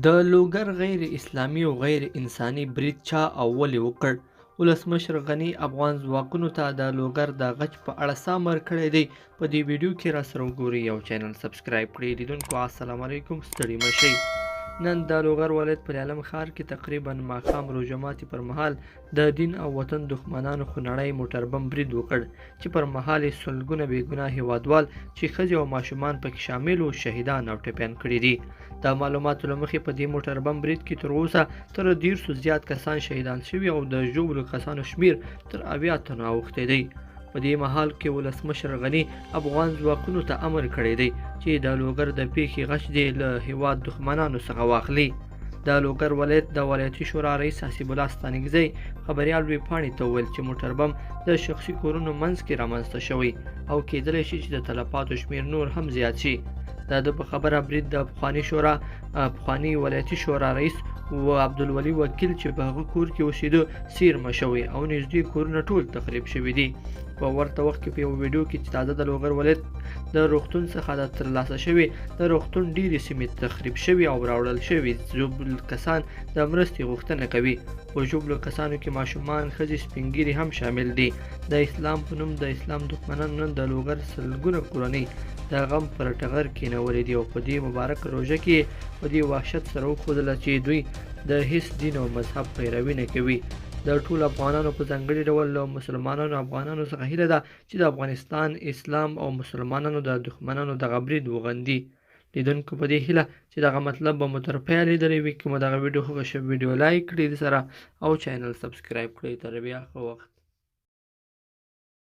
د لوګر غیر اسلامي او غیر انساني برید چا او ولې وکړ؟ ولسمشر غني افغان ځواکونو ته د لوګر د غچ په اړه څه امر کړی دی؟ په دې ویډیو کې راسره وګورئ او چینل سبسکرایب کړئ. لیدونکو السلام علیکم، ستړي مه شئ. نن د لوګر ولایت په عالم ښار کې تقریبا ماښام روژه ماتي پر مهال د دین او وطن دښمنانو خونړی موټر بم برید وکړ چې پر مهال یې سلګونه بېګناه هیوادوال چې ښځې او ماشومان پکې شامل وو شهیدان او ټپیان کړي دي. د معلوماتو له مخې په دې موټر بم برید کې تر اوسه تر 150 زیات کسان شهیدان شوي او د ژوبلو کسانو شمیر تر 80 تنو اوښتی دی. په دې مهال کې ولسمشر غني افغان ځواکونو ته امر کړی دی چې د لوګر د پیښې غچ دې له هیواد دښمنانو څخه واخلي. د لوګر ولایت د ولایتي شورا رئیس حسیب الله ستانکزی خبریال ویبپاڼې ته وویل چې موټر بم د شخصي کورونو منځ کې رامنځته شوی او کېدلی شي چې د تلفاتو شمیر نور هم زیات شي. د ده په خبره برید د پخواني ولایتي شورا رئیس و عبدالولي وکیل چې په هغه کور کې اوسېده څیرمه شوی او نږدې کورونه ټول تخریب شوي دي. په ورته وخت کې په یو ویډیو کې چې تازه د لوګر ولایت د روغتون څخه د ترلاسه شوي د روغتون ډیرې سیمې تخریب شوي او راوړل شوي ژوبل کسان د مرستې غوښتنه کوي. په ژوبلو کسانو کې ماشومان، ښځې، سپین ږیري هم شامل دي. د اسلام په نوم د اسلام دښمنانو نن د لوګر سلګونه کورنۍ د غم پر ټغر کېنولې دي او په دې مبارک روژه کې په دې وحشت سره وښودله چې دوی د هیڅ دین او مذهب پیروي نه کوي. د ټولو افغانانو په ځانګړي ډول له مسلمانانو افغانانو څخه هیله ده چې د افغانستان اسلام او مسلمانانو د دښمنانو دغه برید وغندي. لیدونکو په دې هیله چې دغه مطلب به مو تر پایه لیدلی وي. که مو دغه ویډیو خوښه شوې ویډیو لایک کړئ سره او چینل سبسکرایب کړئ. تر بیا ښه وخت.